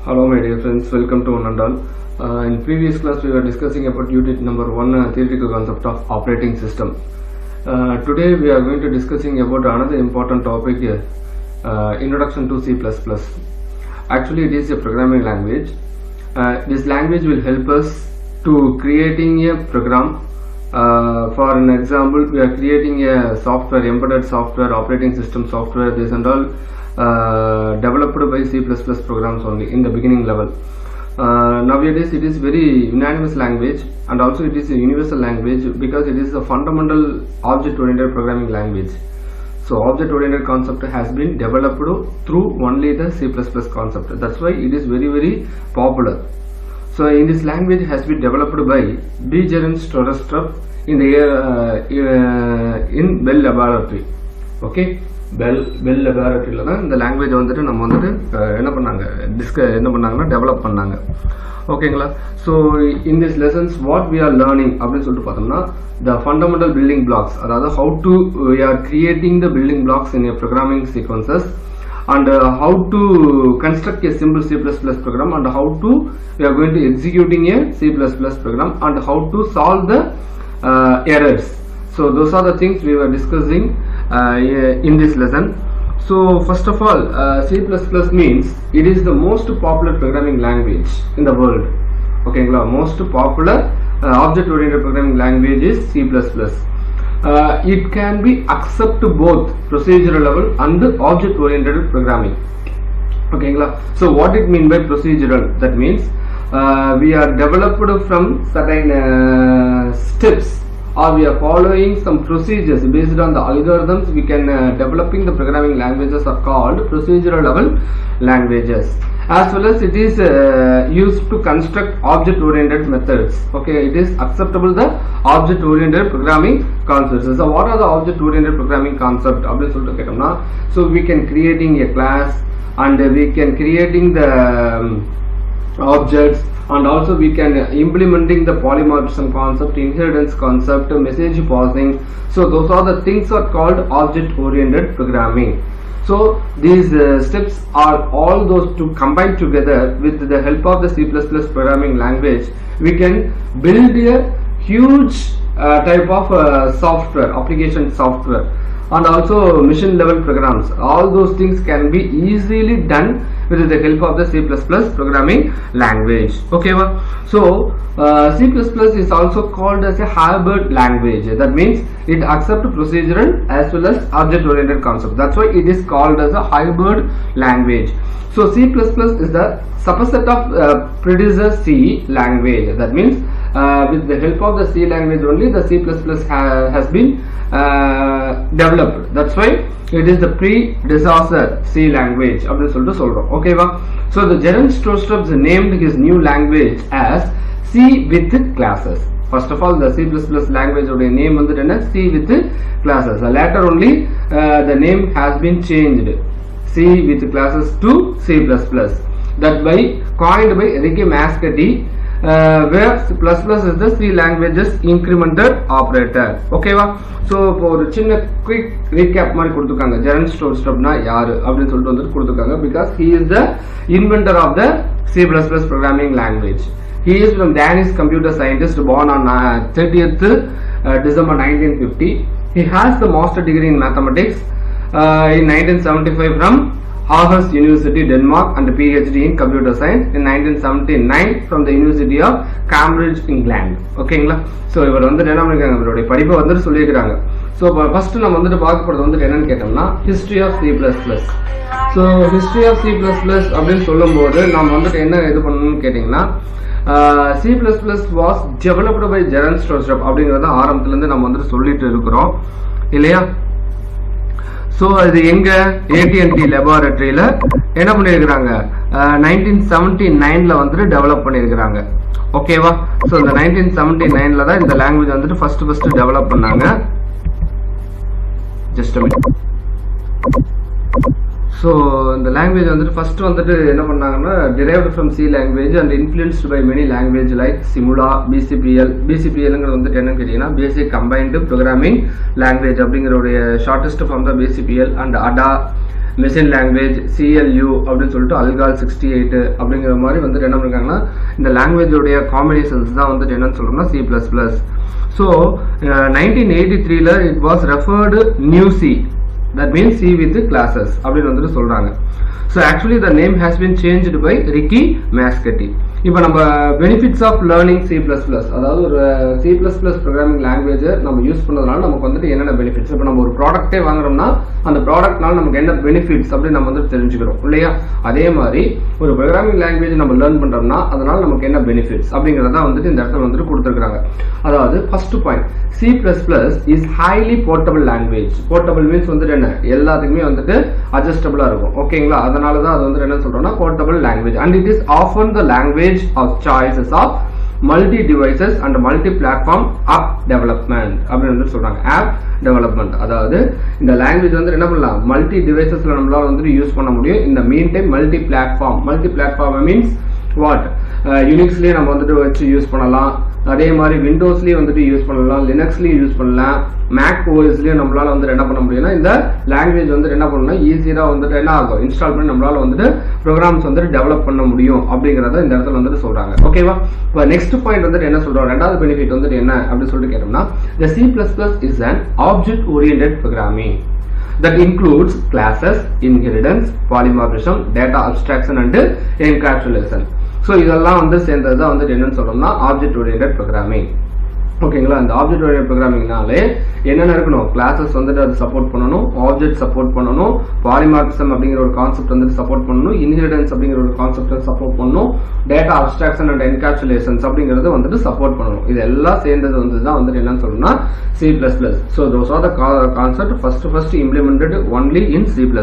Hello my dear friends, welcome to one and all. In previous class we were discussing about unit number 1 theoretical concept of operating system. Today we are going to discussing about another important topic here, introduction to C++. Actually it is a programming language. This language will help us to creating a program. For an example, we are creating a software, embedded software, operating system software, this and all developed by C++ programs only in the beginning level. Nowadays it is very unanimous language and also it is a universal language because it is a fundamental object-oriented programming language. So object-oriented concept has been developed through only the C++ concept. That's why it is very popular. So in this language has been developed by B. Jeroen Strostrup in the in Bell Laboratory. Okay, Bell Laboratory la the language வந்துட்டு நம்ம வந்துட்டு என்ன பண்ணாங்க develop பண்ணாங்க. ஓகேங்களா? So in these lessons what we are learning அப்படினு சொல்லிட்டு பார்த்தோம்னா the fundamental building blocks, அதாவது how to we are creating the building blocks in a programming sequences and how to construct a simple C++ program and how to we are going to executing a C++ program and how to solve the errors. So those are the things we were discussing in this lesson. So first of all, C++ means it is the most popular programming language in the world. Okay, most popular object oriented programming language is C++. It can be accept both procedural level and object oriented programming. Okay, so what it mean by procedural? That means we are developed from certain steps, or we are following some procedures based on the algorithms. We can developing the programming languages are called procedural level languages, as well as it is used to construct object oriented methods. Okay, it is acceptable the object oriented programming concepts. So what are the object oriented programming concept? So we can creating a class and we can creating the objects, and also we can implementing the polymorphism concept, inheritance concept, message passing. So those are the things are called object oriented programming. So these steps are all those to combine together with the help of the C++ programming language. We can build a huge type of software, application software, and also machine level programs. All those things can be easily done with the help of the C++ programming language. Okay, so C++ is also called as a hybrid language. That means it accepts procedural as well as object oriented concept. That's why it is called as a hybrid language. So C++ is the subset of predecessor C language. That means with the help of the C language only the C++ has been developed. That's why it is the predecessor C language. Okay, so the Jeroen Strostrup named his new language as C with classes. First of all, the C++ language name is C with classes. Later only the name has been changed, C with classes to C++. That by coined by Enrique Mascati, where ++ is the C language's incremented operator. Okay, so for a quick recap mari koduthukaanga, Jeroen Strostrup na yaru appdi solittu vandu koduthukaanga because he is the inventor of the C++ programming language. He is from Danish computer scientist, born on 30th December 1950. He has the master degree in mathematics in 1975 from Aarhus University, Denmark, and PhD in computer science in 1979 from the University of Cambridge, England. Okay, so இவர் வந்து என்ன பண்ணிருக்காங்க, இவருடைய படிப்பை வந்து சொல்லியிருக்காங்க. So first நம்ம வந்துட்டு பார்க்க போகிறது வந்துட்டு என்னன்னு கேட்டோம்னா history of C++. So history of C++ அப்படின்னு சொல்லும்போது நம்ம வந்துட்டு என்ன இது பண்ணணும்னு கேட்டிங்கன்னா C++ was developed by Jeroen Strostrup அப்படிங்கிறத ஆரம்பத்துலேருந்து நம்ம வந்துட்டு சொல்லிட்டு இருக்கிறோம் இல்லையா. ஸோ இது எங்க AT&T லெபார்டரியில என்ன பண்ணியிருக்கிறாங்க, 1979ல வந்துட்டு டெவலப் பண்ணியிருக்கிறாங்க. ஓகேவா? ஸோ இந்த 1979ல தான் இந்த லாங்குவேஜ் வந்துட்டு ஃபர்ஸ்ட் டெவலப் பண்ணாங்க. Just a minute. So the language வந்துட்டு ஃபர்ஸ்ட் வந்துட்டு என்ன பண்ணாங்கன்னா derived from C language and influenced by many language like Simula, BCPLங்கிறது வந்துட்டு என்னன்னு கேட்டீங்கன்னா basic combined programming language அப்படிங்கறோட shortest form தான் BCPL and ADA machine language, CLU அப்படின்னு சொல்லிட்டு அல்கால் 68 அப்படிங்கிற மாதிரி வந்துட்டு என்ன பண்ணிருக்காங்கன்னா இந்த லாங்குவேஜோடைய காம்பினேஷன்ஸ் தான் வந்துட்டு என்னன்னு சொல்றோம்னா C++. ஸோ 1983ல it was referred new C, that means C with classes அப்படின்னு வந்துட்டு சொல்றாங்க. So actually the name has been changed by Ricky Maschetti. இப்போ நம்ம பெனிஃபிட்ஸ் ஆஃப் லேர்னிங் C++, அதாவது ஒரு C++ ப்ரோக்ராமிங் லாங்குவேஜ் நம்ம யூஸ் பண்ணதுனால நமக்கு வந்துட்டு என்னென்ன பெனிஃபிட்ஸ், இப்போ நம்ம ஒரு ப்ராடக்ட்டே வாங்குறோம்னா அந்த ப்ராடக்ட்னால நமக்கு என்ன பெனிஃபிட்ஸ் அப்படின்னு நம்ம வந்து தெரிஞ்சுக்கிறோம் இல்லையா. அதே மாதிரி ஒரு ப்ரோக்ராமிங் லாங்குவேஜ் நம்ம லேர்ன் பண்றோம்னா அதனால நமக்கு என்ன பெனிஃபிட்ஸ் அப்படிங்கறத வந்துட்டு இந்த இடத்துல வந்துட்டு கொடுத்துருக்காங்க. அதாவது first point, C++ is highly portable language. Portable means வந்துட்டு என்ன, எல்லாத்துக்குமே வந்துட்டு அட்ஜஸ்டபிளா இருக்கும் ஓகேங்களா. அதனால தான் அது வந்து என்ன சொல்றோம்னா portable language. And it is often the language of choices of multi devices and multi platform app development அப்படின்னு சொல்றாங்க. app development அதாவது இந்த லாங்குவேஜ் வந்து என்ன பண்ணலாம், மல்டி டிவைசஸ்ல நம்மளால வந்து யூஸ் பண்ண முடியும். இந்த meantime multi platform means what, யூனிக்ஸ்லயே நம்ம வந்துட்டு வச்சு யூஸ் பண்ணலாம், அதே மாதிரி விண்டோஸ்லயே வந்துட்டு யூஸ் பண்ணலாம், லினக்ஸ்லயும் யூஸ் பண்ணலாம், மேக் ஓஎஸ்லயும் நம்மளால வந்து என்ன பண்ண முடியும்னா இந்த லாங்குவேஜ் வந்து என்ன பண்ணணும், ஈஸியா வந்துட்டு என்ன ஆகும், இன்ஸ்டால் பண்ணி நம்மளால வந்துட்டு ப்ரோக்ராம்ஸ் வந்து டெவலப் பண்ண முடியும் அப்படிங்கறத இந்த இடத்துல வந்துட்டு சொல்றாங்க ஓகேவா. இப்போ நெக்ஸ்ட் பாயிண்ட் வந்துட்டு என்ன சொல்றோம், ரெண்டாவது பெனிஃபிட் வந்துட்டு என்ன அப்படின்னு சொல்லிட்டு கேட்டோம்னா, the C++ is an object oriented programming that includes classes, inheritance, polymorphism, data abstraction and encapsulation. So இதெல்லாம் வந்து சேர்ந்தது தான் வந்துட்டு என்னன்னு சொல்லணும்னா ஆப்ஜெக்ட் ஓரியன்டட் ப்ரோக்ராமிங் ஓகேங்களா. இந்த ஆப்ஜெக்ட் ஓரியன்டட் ப்ரோக்ராமிங்னாலே என்னென்ன இருக்கணும், கிளாஸஸ் வந்துட்டு அது சப்போர்ட் பண்ணணும், ஆப்ஜெக்ட் சப்போர்ட் பண்ணணும், பாலிமார்பிசம் அப்படிங்கிற ஒரு கான்செப்ட் வந்துட்டு சப்போர்ட் பண்ணணும், இன்ஹெரிடன்ஸ் அப்படிங்கிற ஒரு கான்செப்ட் சப்போர்ட் பண்ணணும், டேட்டா அப்ஸ்ட்ராக்ஷன் அண்ட் என்கேப்சுலேஷன்ஸ் அப்படிங்கிறது வந்துட்டு சப்போர்ட் பண்ணணும். இது எல்லாம் சேர்ந்தது வந்து தான் வந்துட்டு என்னன்னு சொல்லணும்னா C++. So those are the concept first implemented only in C++.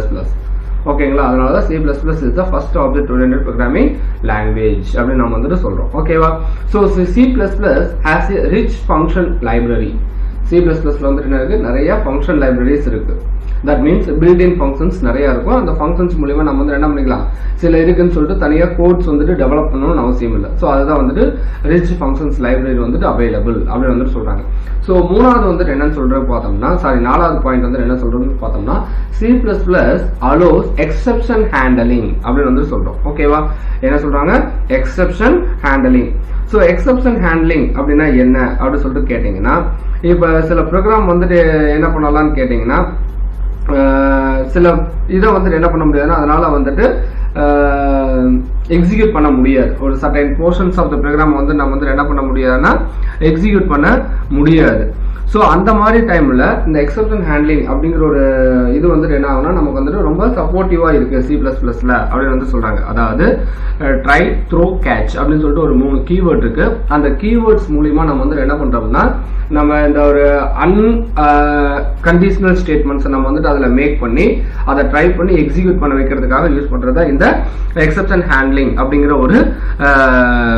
ஓகேங்களா. அதனால தான் C++ is the first object oriented programming language அப்படின்னு நம்ம வந்துட்டு சொல்றோம் ஓகேவா. So C++ has a rich function library. C++ வந்துட்டு என்ன இருக்கு, நிறைய ஃபங்க்ஷன் லைப்ரரிஸ் இருக்கு. தட் மீன்ஸ் பில்ட்-இன் ஃபங்க்ஷன்ஸ் நிறைய இருக்கும். அந்த ஃபங்க்ஷன்ஸ் மூலமா நம்ம வந்து என்ன பண்ணிக்கலாம், சில இருக்குன்னு சொல்லிட்டு தனியா கோட்ஸ் வந்துட்டு டெவலப் பண்ணணும்னு அவசியம் இல்லை. ஸோ அதுதான் வந்துட்டு ரிச் ஃபங்க்ஷன்ஸ் லைப்ரரி வந்துட்டு அவைலபிள் அப்படின்னு வந்துட்டு சொல்றாங்க. ஸோ மூணாவது வந்துட்டு என்னன்னு சொல்றது பார்த்தோம்னா, நாலாவது பாயிண்ட் வந்து என்ன சொல்றதுன்னு பார்த்தோம்னா, C++ allows exception handling அப்படின்னு வந்து சொல்றோம் ஓகேவா. என்ன சொல்றாங்க, exception handling. So exception handling அப்படின்னா என்ன அப்படின்னு சொல்லிட்டு கேட்டீங்கன்னா, இப்ப சில ப்ரோக்ராம் வந்துட்டு என்ன பண்ணலாம்னு கேட்டீங்கன்னா, சில இதை வந்துட்டு என்ன பண்ண முடியாதுன்னா அதனால வந்துட்டு எக்ஸிக்யூட் பண்ண முடியாது. ஒரு certain portions of the program வந்து நம்ம வந்து என்ன பண்ண முடியாதுன்னா எக்ஸிக்யூட் பண்ண முடியாது. ஸோ அந்த மாதிரி டைம்ல இந்த எக்ஸெப்ஷன் ஹேண்ட்லிங் அப்படிங்கிற ஒரு இது வந்துட்டு என்ன ஆகும்னா நமக்கு வந்துட்டு ரொம்ப சப்போர்ட்டிவா இருக்கு C++ அப்படின்னு வந்து சொல்றாங்க. அதாவது ட்ரை, த்ரோ, கேட்ச் அப்படின்னு சொல்லிட்டு ஒரு 3 கீவேர்ட் இருக்கு. அந்த கீவேர்ட்ஸ் மூலியமா நம்ம வந்து என்ன பண்றோம்னா, நம்ம இந்த ஒரு கண்டிஷனல் ஸ்டேட்மெண்ட்ஸ் நம்ம வந்துட்டு அதுல மேக் பண்ணி அதை ட்ரை பண்ணி எக்ஸிக்யூட் பண்ண வைக்கிறதுக்காக யூஸ் பண்றதா இந்த எக்ஸெப்ஷன் ஹேண்ட்லிங் அப்படிங்கிற ஒரு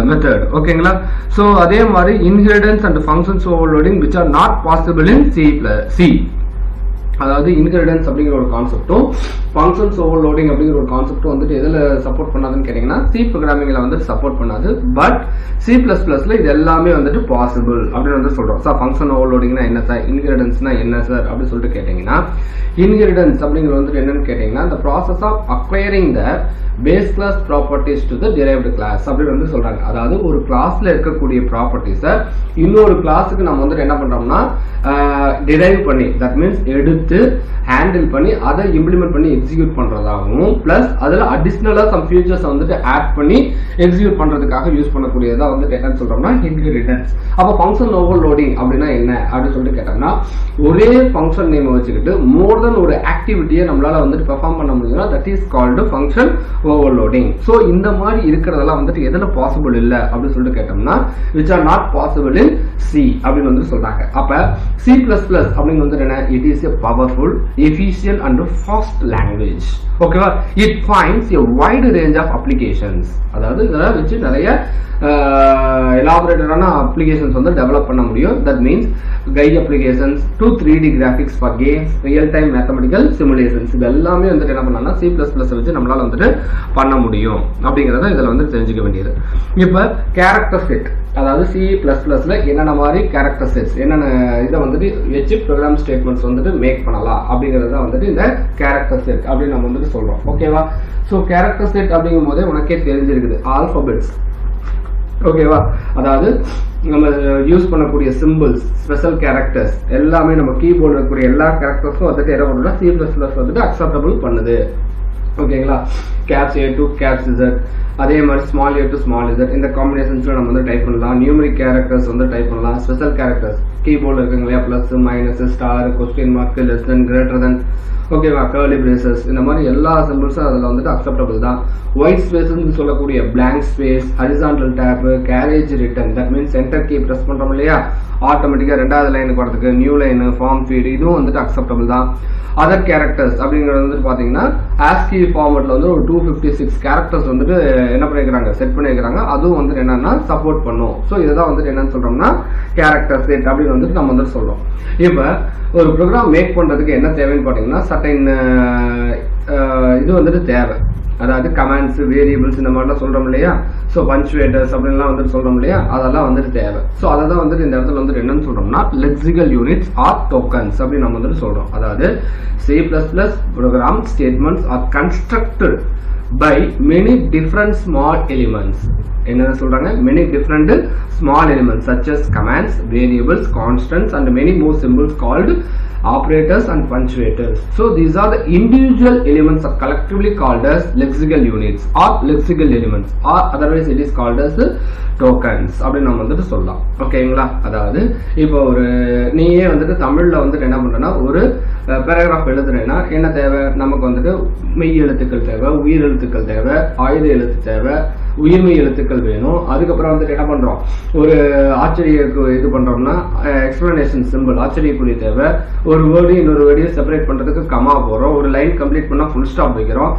மெத்தட் ஓகேங்களா. ஸோ அதே மாதிரி inheritance and functions overloading which are not possible in C. அதாவது இன்ஹெரிடன்ஸ் அப்படிங்கிற ஒரு கான்செப்டும் ஃபங்க்ஷன்ஸ் ஓவர்லோடிங் அப்படிங்கிற ஒரு கான்செப்டும் வந்துட்டு எதுல சப்போர்ட் பண்ணாதுன்னு கேட்டீங்கன்னா C ப்ரோக்ராமிங்ல வந்துட்டு சப்போர்ட் பண்ணாது. பட் C++ இது எல்லாமே வந்துட்டு பாசிபிள் அப்படின்னு வந்து சொல்றோம். சார் ஃபங்க்ஷன் ஓவர்லோடிங்னா என்ன சார், இன்ஹெரிடன்ஸ்னா என்ன சார் அப்படின்னு சொல்லிட்டு கேட்டீங்கன்னா, இன்ஹெரிடன்ஸ் அப்படிங்கிறது வந்துட்டு என்னன்னு கேட்டீங்கன்னா, the process of acquiring the base class properties to the derived class அப்படின்னு வந்து சொல்றாங்க. அதாவது ஒரு கிளாஸ்ல இருக்கக்கூடிய ப்ராப்பர்ட்டிஸை இன்னொரு கிளாஸுக்கு நம்ம வந்துட்டு என்ன பண்றோம்னா டிரைவ் பண்ணி, தட் மீன்ஸ் எடுத்து ஹேண்டில் பண்ணி அதை இம்ப்ளிமெண்ட் பண்ணி எக்ஸிக்யூட் பண்றதாகவும், பிளஸ் அதுல அடிஷனலா சம் ஃபியூச்சர்ஸ் வந்துட்டு ஆட் பண்ணி எக்ஸிக்யூட் பண்றதுக்காக யூஸ் பண்ணக்கூடியதா வந்துட்டு என்னன்னு சொல்றோம்னா இன்ஹெரிடன்ஸ். அப்ப ஃபங்க்ஷன் ஓவர்லோடிங் அப்படின்னா என்ன அப்படின்னு சொல்லிட்டு கேட்டோம்னா, ஒரே ஃபங்க்ஷன் நேம் வச்சுக்கிட்டு மோர் தென் ஒரு ஆக்டிவிட்டியை நம்மளால வந்துட்டு பெர்ஃபார்ம் பண்ண முடியும்னா that is called function overloading. So இந்த மாதிரி இருக்கிறதெல்லாம் வந்துட்டு எதுல பாசிபிள் இல்ல அப்படின்னு சொல்லிட்டு கேட்டோம்னா which are not possible in C அப்படின்னு வந்து சொல்றாங்க. அப்ப C++ அப்படின்னு வந்து என்ன, it is a powerful, efficient and fast language. ஓகேவா. it finds a wide range of applications. அதாவது இதெல்ல வச்சு நிறைய elaborated applications வந்து டெவலப் பண்ண முடியும். that means guide applications to 3D graphics for games, real time mathematical simulations. இது எல்லாமே வந்துட்டு என்ன பண்ணாங்கன்னா C++ வச்சு நம்மளால வந்துட்டு பண்ண முடியும் அப்படிங்கறத இதுல வந்து தெரிஞ்சுக்க வேண்டியது. இப்ப கேரக்டர் செட் அதாவது C++ல என்னென்ன மாதிரி கேரக்டர் செட்ஸ் என்னென்ன இதை வந்துட்டு வச்சு ப்ரோக்ராம் ஸ்டேட்மெண்ட்ஸ் வந்துட்டு மேக் பண்ணலாம் அப்படிங்கறத வந்துட்டு இந்த கேரக்டர் செட் அப்படின்னு நம்ம வந்துட்டு சொல்றோம். ஓகேவா? ஸோ கேரக்டர் செட் அப்படிங்கும் போதே உனக்கே தெரிஞ்சிருக்குது ஆல்பபெட்ஸ். ஓகேவா? அதாவது நம்ம யூஸ் பண்ணக்கூடிய சிம்பிள்ஸ், ஸ்பெஷல் கேரக்டர்ஸ் எல்லாமே நம்ம கீபோர்டில் இருக்கக்கூடிய எல்லா கேரக்டர்ஸும் வந்துட்டு என்ன பண்ணுறோம்னா C++ வந்துட்டு அக்செப்டபிள் பண்ணுது. ஓகேங்களா? Caps A to caps Z, அதே மாதிரி small a to small z இந்த காம்பினேஷன்ஸ்ல நம்ம வந்து டைப் பண்ணலாம். நியூமரிக் கேரக்டர்ஸ் வந்து டைப் பண்ணலாம். ஸ்பெஷல் கேரக்டர்ஸ் கீபோர்டில் இருக்குங்க இல்லையா, plus minus star question mark less than greater than, ஓகேவா, கர்லி பிரேசஸ், இந்த மாதிரி எல்லா சிம்பிள்ஸும் அதில் வந்துட்டு அக்செப்டபிள் தான். ஒயிட் ஸ்பேஸ்ன்னு சொல்லக்கூடிய blank space, horizontal tab, carriage return, that means enter key press பண்றோம் இல்லையா, ஆட்டோமேட்டிக்கா ரெண்டாவது லைனுக்கு வரதுக்கு நியூ லைன், ஃபார்ம் ஃபீட், இதுவும் வந்துட்டு அக்செப்டபிள் தான். அதர் கேரக்டர்ஸ் அப்படிங்கிறது வந்துட்டு பாத்தீங்கன்னா ASCII ஃபார்மட்ல வந்து ஒரு 256 கேரக்டர்ஸ் வந்துட்டு என்ன பண்ணிருக்காங்க, செட் பண்ணிருக்காங்க. அதுவும் வந்துட்டு என்னன்னா சப்போர்ட் பண்ணும். ஸோ இதுதான் வந்துட்டு என்னன்னு சொல்றோம்னா கேரக்டர் செட் அப்படின்னு வந்துட்டு நம்ம வந்துட்டு சொல்றோம். இப்ப ஒரு ப்ரோக்ராம் மேக் பண்றதுக்கு என்ன தேவைன்னு பாத்தீங்கன்னா சர்டைன் இது வந்துட்டு தேவை. அதாவது கமாண்ட்ஸ், வேரியபிள்ஸ் இந்த மாதிரிலாம் சொல்றோம் இல்லையா, ஸோ பஞ்சுவேட்டர்ஸ் அப்படின்லாம் வந்துட்டு சொல்றோம் இல்லையா, அதெல்லாம் வந்துட்டு தேவை. ஸோ அதை தான் வந்துட்டு இந்த இடத்துல வந்துட்டு என்னன்னு சொல்றோம்னா லெக்சிக்கல் யூனிட்ஸ் ஆர் டோக்கன்ஸ் அப்படின்னு நம்ம வந்துட்டு சொல்றோம். அதாவது C++ program statements are constructed by many different small elements. என்னென்ன சொல்றாங்க, many different small elements such as commands, variables, constants and many more symbols called operators and punctuators. So these are the individual elements are collectively called as lexical units or lexical elements, or otherwise it is called as tokens அப்படின்னு நம்ம வந்துட்டு சொல்லலாம். ஓகேங்களா? அதாவது இப்போ ஒரு நீயே வந்துட்டு தமிழ்ல வந்துட்டு என்ன பண்றேன்னா ஒரு பேராகிராஃப் எழுதுறேன்னா என்ன தேவை, நமக்கு வந்துட்டு மெய் எழுத்துக்கள் தேவை, உயிர் எழுத்துக்கள் தேவை, ஆயுத எழுத்து தேவை, உயிர்மெய் எழுத்துக்கள் வேணும். அதுக்கப்புறம் வந்துட்டு என்ன பண்றோம், ஒரு ஆச்சரிய இது பண்றோம்னா எக்ஸ்பிளனேஷன் சிம்பிள் ஆச்சரியக்குறி தேவை, ஒரு வேர்டு இன்னொரு வேர்டையும் செப்பரேட் பண்றதுக்கு கமா போறோம், ஒரு லைன் கம்ப்ளீட் பண்ணா ஃபுல் ஸ்டாப் வைக்கிறோம்,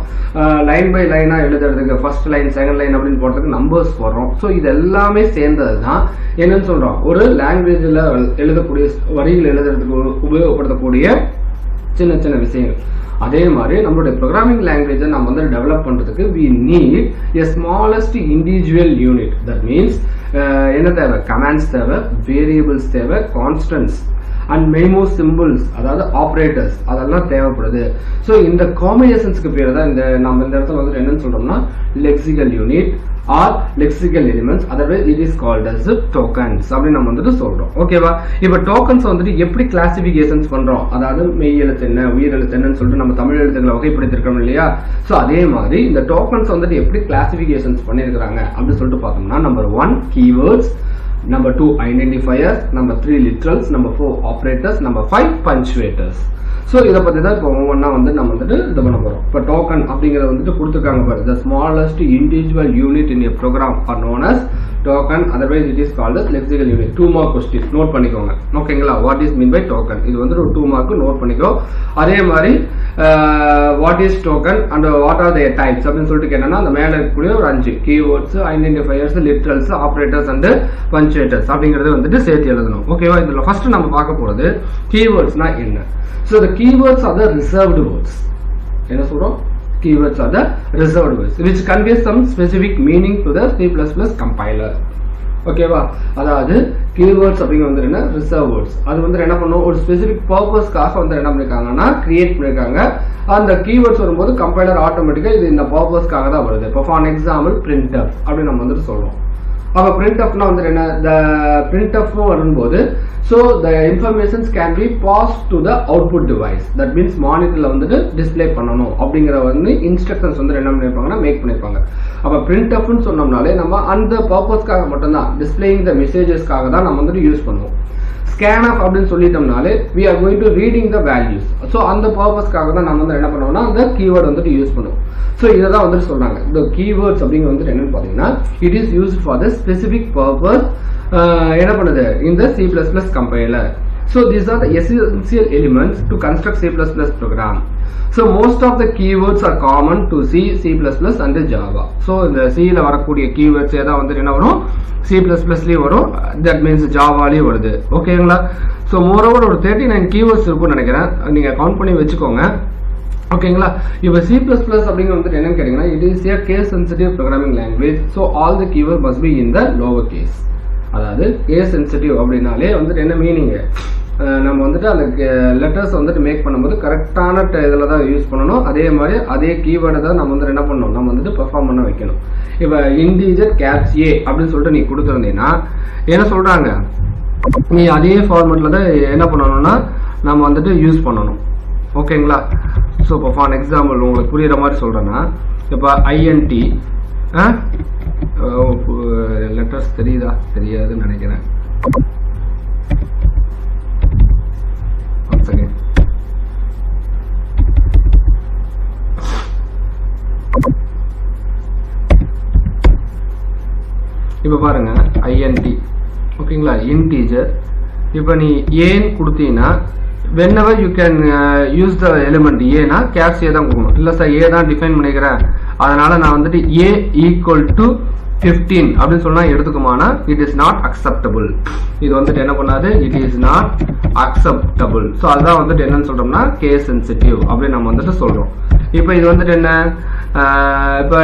லைன் பை லைனா எழுதுறதுக்கு ஃபர்ஸ்ட் லைன் செகண்ட் லைன் அப்படின்னு போடுறதுக்கு நம்பர்ஸ் போடுறோம். ஸோ இது எல்லாமே சேர்ந்தது தான் என்னன்னு சொல்றோம், ஒரு லாங்குவேஜ்ல எழுதக்கூடிய வரிகள் எழுதுறதுக்கு உபயோகப்படுத்தக்கூடிய சின்ன சின்ன விஷயங்கள். அதே மாதிரி நம்மளுடைய ப்ரோக்ராமிங் லாங்குவேஜை நம்ம வந்து டெவலப் பண்றதுக்கு we need a smallest individual unit. that means என்ன தேவை, கமாண்ட்ஸ் தேவை, வேரியபிள்ஸ் தேவை, கான்ஸ்டன்ட்ஸ் அண்ட் மெமோ சிம்பிள்ஸ் அதாவது ஆப்ரேட்டர்ஸ் அதெல்லாம் தேவைப்படுது. ஸோ இந்த காம்பினேஷன்ஸ்க்கு பேர் தான் இந்த நம்ம இந்த இடத்துல வந்து என்னன்னு சொல்றோம்னா lexical unit or lexical elements, otherwise it is called as tokens அப்படின்னு நம்ம வந்துட்டு சொல்றோம். ஓகேவா? இப்போ டோக்கன்ஸ் வந்துட்டு எப்படி கிளாசிபிகேஷன்ஸ் பண்றோம், அதாவது மெய் எழுத்து என்ன, உயிர் எழுத்து என்னன்னு சொல்லிட்டு நம்ம தமிழ் எழுத்துக்களை வகைப்படுத்திருக்கோம் இல்லையா. ஸோ அதே மாதிரி இந்த டோக்கன்ஸ் வந்துட்டு எப்படி கிளாசிபிகேஷன்ஸ் பண்ணிருக்காங்க அப்படின்னு சொல்லிட்டு பார்த்தோம்னா number 1 keywords, number 2 identifiers, number 3 literals, number 4 operators, number 5 punctuators. So இதை பற்றி தான் இப்போ ஒவ்வொன்றா வந்து நம்ம வந்துட்டு இது பண்ண போகிறோம். இப்போ டோக்கன் அப்படிங்கிறத வந்துட்டு கொடுத்துருக்காங்க பாரு, the smallest individual unit in a program are known as token, otherwise it is called as lexical unit. 2 mark question note பண்ணிக்கோங்க. ஓகேங்களா? What is mean by token, இது வந்து ஒரு 2 மார்க் நோட் பண்ணிக்கோ. அதே மாதிரி what is token and what are there types அப்படின்னு சொல்லிட்டு கேட்டோம்னா அந்த மேலே இருக்கக்கூடிய ஒரு 5 keywords, identifiers, literals, operators and punctuators அப்படிங்கறத வந்துட்டு சேர்த்து எழுதணும். ஓகேவா? இதுல ஃபர்ஸ்ட் நம்ம பார்க்க போறது கீவேர்ட்ஸ்னா என்ன. So the keywords are the reserved words. என்ன சொல்றோம், keywords are the reserved words which convey some specific meaning to the C++ compiler. ஓகேவா? அதாவது keywords அப்படிங்க வந்து என்ன, ரிசர்வ் வேர்ட்ஸ். அது வந்து என்ன பண்ணும், ஒரு ஸ்பெசிபிக் பர்பஸ்க்காக வந்து என்ன பண்ணிருக்காங்கன்னா கிரியேட் பண்ணிருக்காங்க. அந்த கீவேர்ட்ஸ் வரும்போது கம்பைலர் ஆட்டோமேட்டிக்கா இது இந்த பர்பஸ்க்காக தான் வருது. இப்போ ஃபார் எக்ஸாம்பிள் printf அப்படின்னு நம்ம வந்துட்டு சொல்றோம். அப்ப printfனா வந்து என்ன, the printf வரும்போது so the informations can be passed to the output device. that means மானிட்டர்ல வந்துட்டு டிஸ்ப்ளே பண்ணணும் அப்படிங்கிற வந்து இன்ஸ்ட்ரக்ஷன்ஸ் வந்து என்ன பண்ணிருப்பாங்கன்னா மேக் பண்ணிருப்பாங்க. அப்ப printfன்னு சொன்னோம்னாலே நம்ம அந்த பர்பஸ்க்காக மட்டும்தான் டிஸ்ப்ளேயிங் த மெசேஜஸ்க்காக தான் நம்ம வந்துட்டு யூஸ் பண்ணுவோம். scanf அப்படின்னு சொல்லிட்டோம்னாலே we are going to reading the values. so அந்த பர்பஸ்க்காக தான் நம்ம வந்து என்ன பண்ணுவோம்னா அந்த கீவேர்ட் வந்துட்டு யூஸ் பண்ணுவோம். so இததான் வந்துட்டு சொல்றாங்க the keywords அப்படிங்க வந்துட்டு என்னன்னு பாத்தீங்கன்னா it is used for the specific purpose என்ன பண்ணுது in the C++ compiler. so these are the essential elements to construct C++ program. so most of the keywords are common to C, C++ and Java. so இந்த C ல வரக்கூடிய keywords ஏதா வந்து என்ன வரும், C++ லயே வரும், that means Java லயே வருது. ஓகேங்களா? so moreover ஒரு 39 keywords இருக்கும்னு நினைக்கிறேன், நீங்க கவுண்ட் பண்ணி வெச்சுக்கோங்க. ஓகேங்களா? இப்போ C++ அப்படிங்க வந்து என்னன்னு கேட்டீங்கன்னா it is a case sensitive programming language. so all the keyword must be in the lower case. அதாவது கேஸ் சென்சிட்டிவ் அப்படின்னாலே வந்துட்டு என்ன மீனிங், நம்ம வந்துட்டு அந்த லெட்டர்ஸ் வந்துட்டு மேக் பண்ணும்போது கரெக்டான இதில் தான் யூஸ் பண்ணணும். அதே மாதிரி அதே கீவேர்டை தான் நம்ம வந்துட்டு என்ன பண்ணணும், நம்ம வந்துட்டு பெர்ஃபார்ம் பண்ண வைக்கணும். இப்போ இன்டீஜர் கேப்ஸ் ஏ அப்படின்னு சொல்லிட்டு நீ கொடுத்துருந்தீங்கன்னா என்ன சொல்றாங்க, நீ அதே ஃபார்மேட்டில் தான் என்ன பண்ணணும்னா நம்ம வந்துட்டு யூஸ் பண்ணணும். ஓகேங்களா? ஸோ இப்போ ஃபார் எக்ஸாம்பிள் உங்களுக்கு புரியுற மாதிரி சொல்கிறேன்னா, இப்போ ஐஎன்டி லெட்டர்ஸ் தெரியுதா, தெரியாதுன்னு நினைக்கிறேன். இப்போ பாருங்க ஐஎன்டி, ஓகேங்களா, இன்டீஜர். இப்போ நீ ஏன்னு கொடுத்தீங்கன்னா whenever you can use the element ஏனா கேப்ஸ் ஏ தான் கொடுக்கணும். இல்லை சார் ஏ தான் டிஃபைன் பண்ணிக்கிறேன், அதனால நான் வந்துட்டு ஏ ஈக்குவல் டு 15 அப்படின்னு சொன்னா எடுத்துக்குமானா இட் இஸ் நாட் அக்செப்டபிள். இது வந்துட்டு என்ன பண்ணாது, it is not acceptable. So அதுதான் வந்துட்டு என்னன்னு சொல்றோம்னா கேஸ் சென்சிட்டிவ் அப்படின்னு நம்ம வந்துட்டு சொல்றோம். இப்போ இது வந்துட்டு என்ன, இப்போ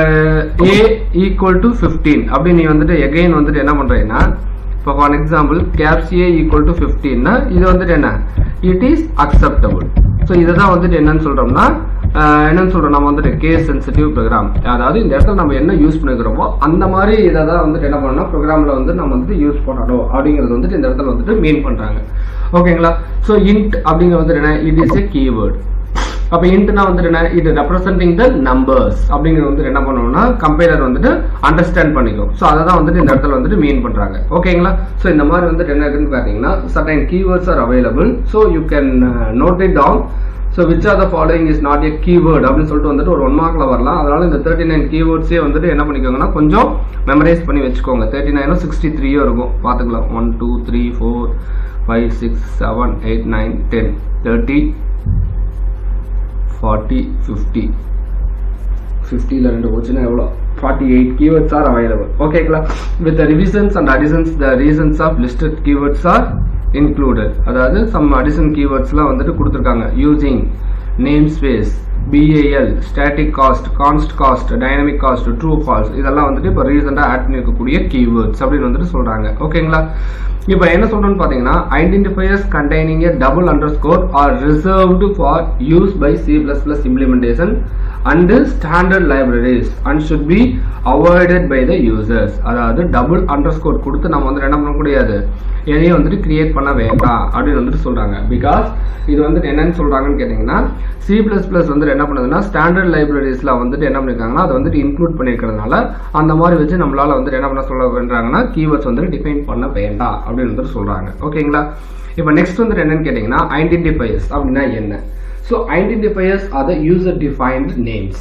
ஏ ஈக்குவல் டு 15 அப்படி நீ வந்துட்டு எகைன் வந்துட்டு என்ன பண்றீங்கன்னா, இப்போ for example caps A equal to 15னா இது வந்துட்டு என்ன, இட் இஸ் அக்செப்டபிள். ஸோ இதை தான் வந்துட்டு என்னன்னு சொல்றோம்னா என்னன்னு சொல்றோம், நம்ம வந்துட்டு கேஸ் சென்சிட்டிவ் ப்ரோக்ராம். அதாவது இந்த இடத்துல நம்ம என்ன யூஸ் பண்ணிக்கிறோமோ அந்த மாதிரி இதை தான் வந்துட்டு என்ன பண்ணணும், ப்ரோக்ராம்ல வந்து நம்ம வந்துட்டு யூஸ் பண்ணணும் அப்படிங்கிறது வந்துட்டு இந்த இடத்துல வந்துட்டு மீன் பண்றாங்க. ஓகேங்களா? ஸோ இன்ட் அப்படிங்கிறது வந்துட்டு என்ன, இட் இஸ் எ கீவேர்ட். அப்ப இன்ட்னா வந்துட்டு என்ன, இது ரெப்ரசென்டிங் த நம்பர்ஸ் அப்படிங்கிறது வந்துட்டு என்ன பண்ணணும்னா கம்பைலர் வந்துட்டு அண்டர்ஸ்டாண்ட் பண்ணிக்கும். ஸோ அதை தான் வந்துட்டு இந்த இடத்துல வந்துட்டு மீன் பண்றாங்க. ஓகேங்களா? ஸோ இந்த மாதிரி வந்துட்டு என்ன இருக்குன்னு பார்த்தீங்கன்னா certain keywords are available, so you can note it down. So which are the following is not a keyword அப்படின்னு சொல்லிட்டு வந்துட்டு ஒரு 1 மார்க்ல வரலாம். அதனால இந்த 39 keywordsே வந்துட்டு என்ன பண்ணிக்கோங்கன்னா கொஞ்சம் மெமரைஸ் பண்ணி வச்சுக்கோங்க. 39 63 இருக்கும், பார்த்துக்கலாம். 1 2 3 4 5 6 7 8 9 10 30 40 50 50ல 2 போச்சுன்னா எவ்வளோ, 48 keywords are available. ஓகேங்களா? with the revisions and additions the reasons of listed keywords are included. அதாவது some addition keywordsலாம் வந்துட்டு கொடுத்துருக்காங்க. using, namespace, BAL, static cost, const cost, dynamic cost, true false, இதெல்லாம் வந்துட்டு இப்போ ரீசெண்டாக ஆட் பண்ணிருக்கக்கூடிய keywords அப்படின்னு வந்துட்டு சொல்றாங்க. ஓகேங்களா? இப்போ என்ன சொல்றோம்னு பாத்தீங்கன்னா identifiers containing a double underscore are reserved for use by C++ implementation and standard libraries and should be avoided by the users. அதாவது டபுள் அண்டர்ஸ்கோர் கொடுத்து நம்ம வந்து என்ன பண்ண முடியாது, எதையும் வந்துட்டு கிரியேட் பண்ண வேண்டாம் அப்படின்னு வந்துட்டு சொல்றாங்க. பிகாஸ் இது வந்துட்டு என்னன்னு சொல்றாங்கன்னு கேட்டீங்கன்னா C++ வந்துட்டு என்ன பண்ணுதுன்னா ஸ்டாண்டர்ட் லைப்ரரிஸ்ல வந்துட்டு என்ன பண்ணிருக்காங்கன்னா அதை வந்துட்டு இன்க்ளூட் பண்ணிருக்கிறதுனால அந்த மாதிரி வச்சு நம்மளால வந்துட்டு என்ன பண்ண சொல்ல வேண்டாங்கன்னா கீவேர்ட்ஸ் வந்துட்டு டிஃபைன் பண்ண வேண்டாம் அப்படின்னு வந்துட்டு சொல்றாங்க. ஓகேங்களா? இப்போ நெக்ஸ்ட் வந்துட்டு என்னன்னு கேட்டீங்கன்னா ஐடென்டிஃபையர்ஸ் அப்படின்னா என்ன. So identifiers are the user defined names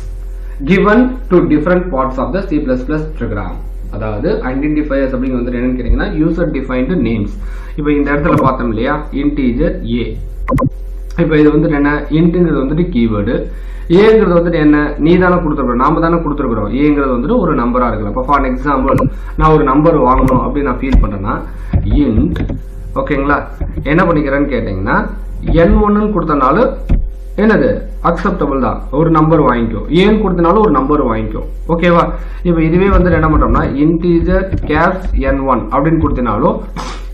given to different parts of the C++ program. அதாவது identifiers அப்படிங்கிறது வந்து என்னன்னு கேட்டீங்கன்னா user defined names. இப்போ இந்த இடத்துல பார்த்தோம் இல்லையா, integer a. இப்போ இது வந்து என்ன, இன்ட்ங்கிறது வந்துட்டு கீவேர்டு, ஏங்கிறது வந்துட்டு என்ன, நீ தானே கொடுத்துருக்கோம், நாம தானே கொடுத்துருக்கிறோம். ஏங்கிறது வந்துட்டு ஒரு நம்பரா இருக்கலாம். இப்போ ஃபார் எக்ஸாம்பிள் நான் ஒரு நம்பர் வாங்கணும் அப்படின்னு நான் ஃபீல் பண்றேன்னா இன்ட், ஓகேங்களா, என்ன பண்ணிக்கிறேன்னு கேட்டீங்கன்னா n1 கொடுத்தனால என்னது அக்செப்டபிள் தான், ஒரு நம்பர் வாங்கிக்கும். ஏன் கொடுத்தனாலும் ஒரு நம்பர் வாங்கிக்கும். ஓகேவா? இப்போ இதுவே வந்து என்ன பண்றோம்னா இன்டீஜர் கேப்ஸ் n1 அப்படின்னு கொடுத்தனாலும்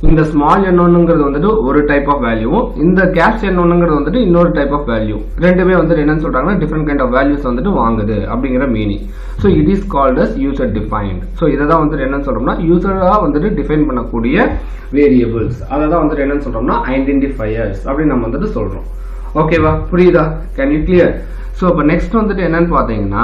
இந்த ஸ்மால் n1ங்கிறது வந்துட்டு ஒரு டைப் ஆஃப் வேல்யூவும் இந்த கேப்ஸ் n1ங்கிறது வந்துட்டு இன்னொரு டைப் ஆஃப் வேல்யூ, ரெண்டுமே வந்துட்டு என்னன்னு சொல்றாங்கன்னா டிஃபரெண்ட் கைண்ட் ஆஃப் வேல்யூஸ் வந்துட்டு வாங்குது அப்படிங்கிற meaning. So it is called as user defined. So இதை தான் வந்துட்டு என்னன்னு சொல்றோம்னா யூசரா வந்துட்டு டிஃபைன் பண்ணக்கூடிய வேரியபிள்ஸ், அதை தான் வந்துட்டு என்னன்னு சொல்றோம்னா ஐடென்டிஃபையர்ஸ் அப்படின்னு நம்ம வந்துட்டு சொல்றோம். ஓகேவா? புரியுதா? Can you clear? ஸோ இப்போ நெக்ஸ்ட் வந்துட்டு என்னன்னு பார்த்தீங்கன்னா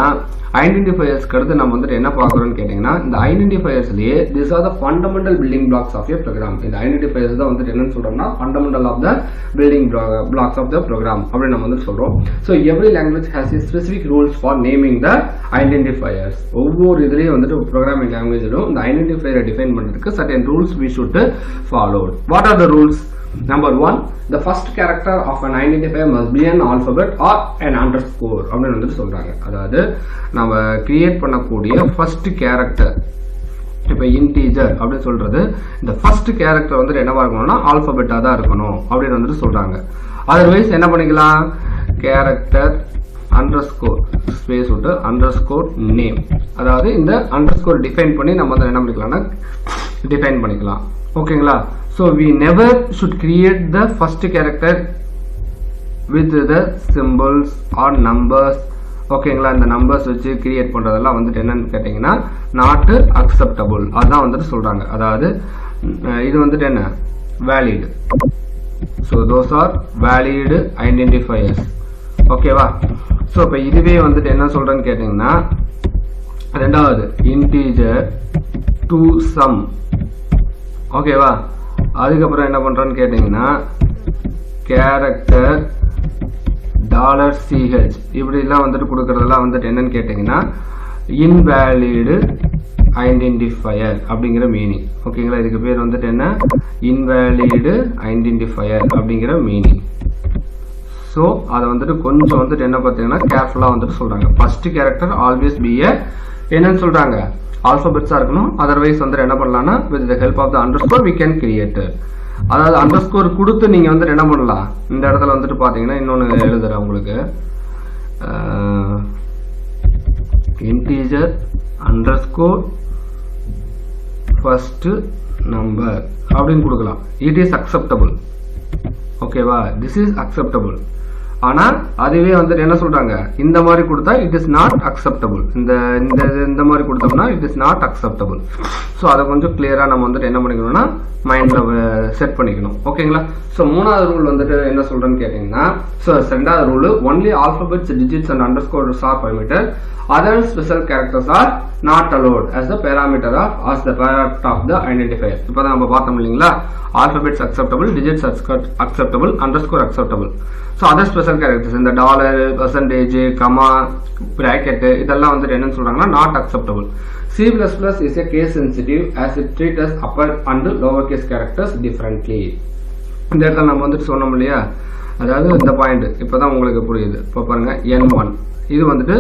ஐடென்டிஃபையர்ஸ்க்கு அடுத்து நம்ம வந்துட்டு என்ன பார்க்குறோம்னு கேட்டிங்கன்னா இந்த ஐடென்டிஃபையர்ஸ்லேயே this are the fundamental building blocks of a program. இந்த ஐடென்டிஃபையர்ஸ் தான் வந்துட்டு என்னன்னு சொல்றோம்னா fundamental of the building blocks of the program அப்படின்னு நம்ம வந்து சொல்றோம். So every language has a specific rules for naming the identifiers. ஒவ்வொரு இதுலேயும் வந்துட்டு ப்ரோக்ராமிங் லாங்குவேஜிலும் இந்த ஐடென்டிஃபையரை டிஃபைன் பண்ணுறதுக்கு certain rules we should follow. What are the rules? Number 1, the first character of an identifier must be an alphabet or an underscore அப்படின்னு வந்து சொல்றாங்க. அதாவது நம்ம கிரியேட் பண்ணக்கூடிய ஃபர்ஸ்ட் கேரக்டர், இப்போ இன்டீஜர் அப்படின்னு சொல்றது இந்த ஃபர்ஸ்ட் கேரக்டர் வந்து என்னவா இருக்கணும்னா ஆல்பபெட்டா தான் இருக்கணும் அப்படின்னு வந்துட்டு சொல்றாங்க. அதர்வைஸ் என்ன பண்ணிக்கலாம், கேரக்டர் அண்டர்ஸ்கோர் ஸ்பேஸ் விட்டு அண்டர்ஸ்கோர் நேம், அதாவது இந்த அண்டர்ஸ்கோர் டிஃபைன் பண்ணி நம்ம வந்து என்ன பண்ணிக்கலாம்னா டிஃபைன் பண்ணிக்கலாம். ஓகேங்களா. so we never should create the first character with the symbols or numbers. ஓகேங்களா, இந்த நம்பர்ஸ் வச்சு கிரியேட் பண்றதெல்லாம் வந்துட்டு என்னன்னு கேட்டீங்கன்னா நாட் அக்செப்டபிள். அதான் வந்துட்டு சொல்றாங்க. அதாவது இது வந்துட்டு என்ன valid. so those are valid identifiers. ஓகேவா. so இப்ப இதுவே வந்துட்டு என்ன சொல்றேன்னு கேட்டீங்கன்னா ரெண்டாவது இன்டிஜர் டு சம். ஓகேவா. அதுக்கப்புறம் என்ன பண்றேன்னு கேட்டீங்கன்னா கேரக்டர் $CH இப்படிலாம் வந்துட்டு கொடுக்கறதெல்லாம் வந்துட்டு என்னன்னு கேட்டீங்கன்னா இன்வேலிட் ஐடென்டிஃபையர் அப்படிங்கிற மீனிங். ஓகேங்களா. இதுக்கு பேர் வந்துட்டு என்ன இன்வேலிட் ஐடென்டிஃபையர் அப்படிங்கிற மீனிங். ஸோ அதை வந்துட்டு கொஞ்சம் வந்துட்டு என்ன பார்த்தீங்கன்னா கேர்ஃபுல்லாக வந்துட்டு சொல்றாங்க. ஃபர்ஸ்ட் கேரக்டர் ஆல்வேஸ் பி என்னன்னு சொல்றாங்க ஆல்பபெட்ஸா இருக்கணும். அதர்வைஸ் வந்துட்டு என்ன பண்ணலாம்னா with the help of the underscore we can create. அதாவது அண்டர்ஸ்கோர் கொடுத்து நீங்க வந்துட்டு என்ன பண்ணலாம் இந்த இடத்துல வந்துட்டு பாத்தீங்கன்னா இன்னொன்னு எழுதுறேன் உங்களுக்கு இன்டிஜர் அண்டர்ஸ்கோர் ஃபர்ஸ்ட் நம்பர் அப்படின்னு கொடுக்கலாம். It is acceptable. ஓகேவா. This is acceptable. ஆனா அதுவே வந்துட்டு என்ன சொல்றாங்க இந்த மாதிரி கொடுத்தா இட் இஸ் நாட் அக்செப்டபிள். இந்த மாதிரி கொடுத்தோம்னா it is not acceptable. So அதை கொஞ்சம் கிளியரா நம்ம வந்துட்டு என்ன பண்ணிக்கணும்னா மைண்ட்ல செட் பண்ணிக்கணும். ஓகேங்களா. ஸோ மூணாவது ரூல் வந்துட்டு என்ன சொல்றேன்னு கேட்டீங்கன்னா ஸோ ரெண்டாவது rule only alphabets digits and underscores are permitted. Other special characters are not allowed as the parameter of as the part of the identifier. இப்பதான் நம்ம பார்த்தோம் இல்லைங்களா alphabets acceptable, digits acceptable, underscore acceptable. So other special characters இந்த dollar, percentage, comma, bracket இதெல்லாம் வந்துட்டு என்னன்னு சொல்றாங்கன்னா not acceptable. C++ is a case sensitive as it treats as upper and lower case characters differently. இந்த இடத்துல நம்ம வந்துட்டு சொன்னோம் இல்லையா அதாவது இந்த பாயிண்ட் இப்பதான் உங்களுக்கு புரியுது. இப்போ பாருங்க N1 இது வந்துட்டு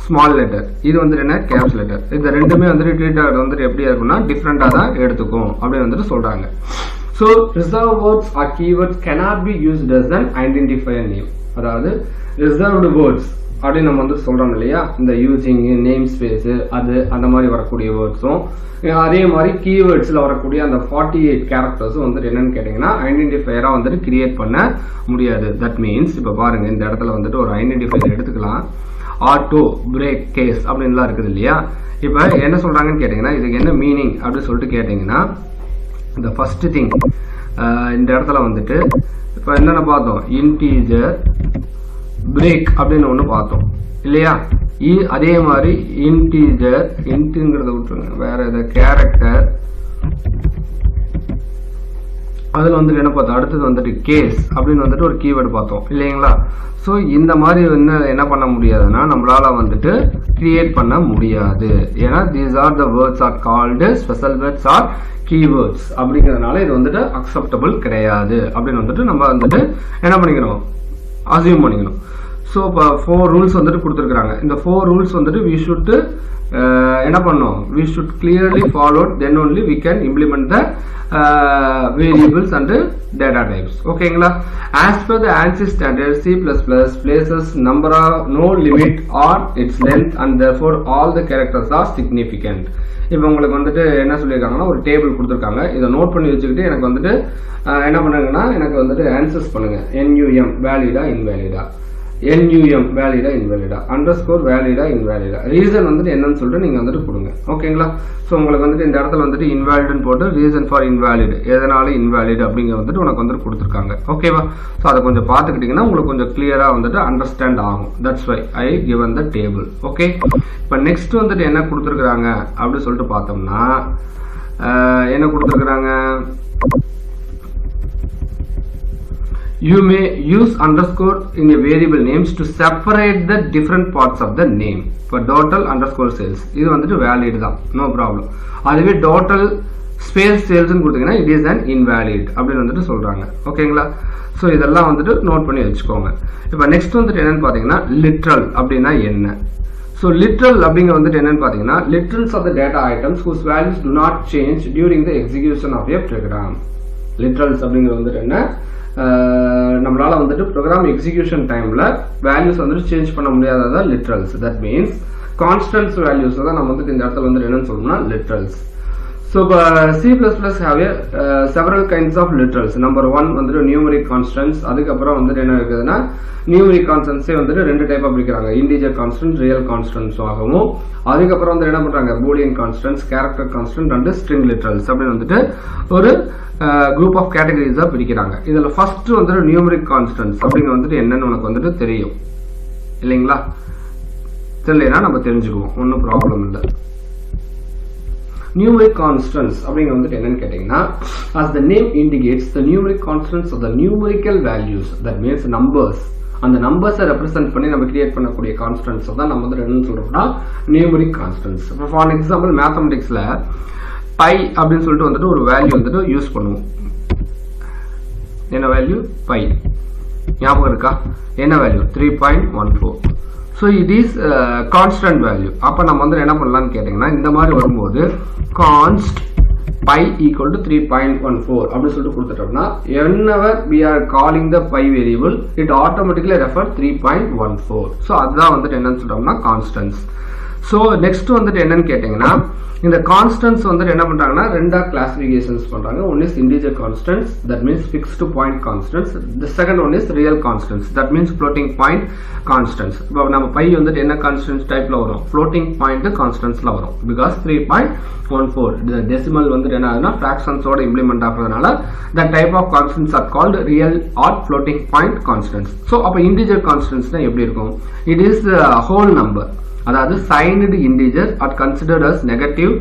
ஸ்மால் லெட்டர், இது வந்துட்டு என்ன கேப்ஸ் லெட்டர். இந்த ரெண்டுமே வந்துட்டு ட்ரீட்டட் வந்துட்டு எப்படி இருக்கும்னா டிஃப்ரெண்டா தான் எடுத்துக்கும் அப்படின்னு வந்துட்டு சொல்றாங்க. So reserved words or keywords cannot be used as an identifier name. அதாவது reserved words அப்படின்னு நம்ம வந்து சொல்றோம் இல்லையா இந்த யூசிங் நேம் ஸ்பேஸ் அது அந்த மாதிரி வரக்கூடிய வேர்ட்ஸும் அதே மாதிரி கீவேர்ட்ஸ்ல வரக்கூடிய அந்த 48 கேரக்டர்ஸும் வந்துட்டு என்னன்னு கேட்டீங்கன்னா ஐடென்டிஃபையரா வந்துட்டு கிரியேட் பண்ண முடியாது. தட் மீன்ஸ் இப்ப பாருங்க இந்த இடத்துல வந்துட்டு ஒரு ஐடென்டிஃபையர் எடுத்துக்கலாம். ஆட்டோ, பிரேக், கேஸ் அப்படின்லாம் இருக்குது இல்லையா. இப்ப என்ன சொல்றாங்கன்னு கேட்டீங்கன்னா இதுக்கு என்ன மீனிங் அப்படின்னு சொல்லிட்டு கேட்டீங்கன்னா இந்த ஃபர்ஸ்ட் திங் இந்த இடத்துல வந்துட்டு இப்ப என்னென்ன பார்த்தோம் இன்டீஜர் பிரேக் அப்படின்னு ஒண்ணு பார்த்தோம் இல்லையா. அதே மாதிரி இன்டீஜர் இன்ட்ங்கிறத விட்டுருங்க வேற ஏதாவது கேரக்டர் அதுல வந்துட்டு என்ன பார்த்தோம் அடுத்தது வந்துட்டு கேஸ் அப்படின்னு வந்துட்டு ஒரு கீவேர்டு பார்த்தோம் இல்லைங்களா. ஸோ இந்த மாதிரி என்ன பண்ண முடியாதுன்னா நம்மளால வந்துட்டு கிரியேட் பண்ண முடியாது. ஏன்னா these are the words are called special words R keywords அப்படிங்கிறதுனால இது வந்துட்டு அக்செப்டபிள் கிடையாது அப்படின்னு வந்துட்டு நம்ம வந்துட்டு என்ன பண்ணிக்கணும் அசியூம் பண்ணிக்கணும். ஸோ இப்போ 4 ரூல்ஸ் வந்துட்டு கொடுத்துருக்காங்க. இந்த 4 ரூல்ஸ் வந்துட்டு வி ஷுட் என்ன பண்ணோம் we should clearly follow then only we can implement the variables and data types. ஓகேங்களா. As per the ANSI standard C++ places number of no limit on its length and therefore all the characters are significant. இப்போ உங்களுக்கு வந்துட்டு என்ன சொல்லியிருக்காங்கன்னா ஒரு table கொடுத்துருக்காங்க. இதை note பண்ணி வச்சுக்கிட்டு எனக்கு வந்துட்டு என்ன பண்ணுங்கன்னா எனக்கு வந்துட்டு ஆன்சர்ஸ் பண்ணுங்க. NUM வேலிடா இன்வேலிடா, NUM வேலிடா இன்வேலிடா, அண்டர்ஸ்கோர் வேலிடா இன்வேலிடா, ரீசன் வந்துட்டு என்னன்னு சொல்லிட்டு நீங்க வந்துட்டு கொடுங்க. ஓகேங்களா. ஸோ உங்களுக்கு வந்துட்டு இந்த இடத்துல வந்துட்டு இன்வேலிட்னு போட்டு ரீசன் ஃபார் இன்வேலிட் எதனால இன்வேலிட் அப்படிங்கிற வந்துட்டு உனக்கு வந்துட்டு கொடுத்துருக்காங்க. ஓகேவா. ஸோ அதை கொஞ்சம் பார்த்துக்கிட்டீங்கன்னா உங்களுக்கு கொஞ்சம் கிளியரா வந்துட்டு அண்டர்ஸ்டாண்ட் ஆகும். That's why I given the table. Okay. இப்போ நெக்ஸ்ட் வந்துட்டு என்ன கொடுத்துருக்காங்க அப்படின்னு சொல்லிட்டு பார்த்தோம்னா என்ன கொடுத்துருக்காங்க you may use underscore in a variable names to separate the different parts of the name. For total underscore sales இது வந்துட்டு valid தான், no problem. அதுவே total space sales ன்னு கொடுத்தீங்கன்னா it is an invalid அப்படின்னு வந்துட்டு சொல்றாங்க. ஓகேங்களா. ஸோ இதெல்லாம் வந்துட்டு நோட் பண்ணி வச்சுக்கோங்க. இப்போ நெக்ஸ்ட் வந்துட்டு என்னன்னு பார்த்தீங்கன்னா லிட்ரல் அப்படின்னா என்ன. ஸோ லிட்ரல் அப்படிங்கிற வந்துட்டு என்னன்னு பார்த்தீங்கன்னா literals of the data items whose values do not change during the execution of a program. Literals அப்படிங்கிற வந்துட்டு என்ன நம்மளால வந்துட்டு ப்ரோக்ராம் எக்ஸிகியூஷன் டைம்ல வேல்யூஸ் வந்துட்டு சேஞ்ச் பண்ண முடியாததா literals. That means constant values தான் நம்ம வந்துட்டு இந்த இடத்துல வந்துட்டு என்னன்னு சொல்லணும்னா literals. So C++ have several kinds of literals. Number 1 வந்து numeric constants. அதுக்கப்புறம் வந்து என்ன இருக்குதுன்னா numeric constants வந்து ரெண்டு டைப்பா பிரிக்கறாங்க. integer constant, real constants ஆகவும் அதுக்கப்புறம் வந்து என்ன பண்றாங்க boolean constants, character constant and string literals அப்படி வந்துட்டு ஒரு group of categories ஆ பிரிக்கறாங்க. இதுல first வந்து numeric constants அப்படிங்க வந்துட்டு என்னன்னு உங்களுக்கு வந்துட்டு தெரியும். இல்லீங்களா? தெரியலனா நம்ம தெரிஞ்சுக்குவோம். ஒண்ணும் ப்ராப்ளம் இல்ல. Numeric constants அப்படிங்க வந்துட்டு என்னன்னு கேட்டிங்கன்னா as the name indicates the numeric constants of the numerical values, that means numbers, அந்த numbers represent பண்ணி நம்ம கிரியேட் பண்ணக்கூடிய constants தான் நம்ம வந்து என்னன்னு சொல்றோம்னா numeric constants. For example mathematicsல pi அப்படினு சொல்லிட்டு வந்துட்டு ஒரு வேல்யூ வந்துட்டு யூஸ் பண்ணுவோம். என்ன வேல்யூ? pi. ஞாபகம் இருக்கா? என்ன value? 3.14. So it is constant value. அப்ப நம்ம வந்து என்ன பண்ணலாம்னு கேட்டிங்கன்னா இந்த மாதிரி வரும்போது const pi equal to 3.14 அப்படி சொல்லிட்டு கொடுத்துட்டோம்னா whenever we are calling the pi variable it automatically refer 3.14. so அதுதான் வந்துட்டு என்னன்னு சொல்றோம்னா constants. so next வந்துட்டு என்னன்னு கேட்டிங்கன்னா இந்த constants வந்துட்டு என்ன பண்றாங்கன்னா ரெண்டா கிளாசிஃபிகேஷன்ஸ் பண்றாங்க. one is integer constants, that means fixed point constants. the second one is real constants, that means floating point constants. இப்போ நம்ம pi வந்துட்டு என்ன constants டைப்ல வரும்? floating point constantsல வரும். because 3.14 the decimal வந்துட்டு என்ன ஆகுதுன்னா fractions ஓட implement ஆகுறதுனால the type of constants are called real or floating point constants. so அப்ப integer constants னா எப்படி இருக்கும்? it is whole number, அதாவது signed integer are considered as negative,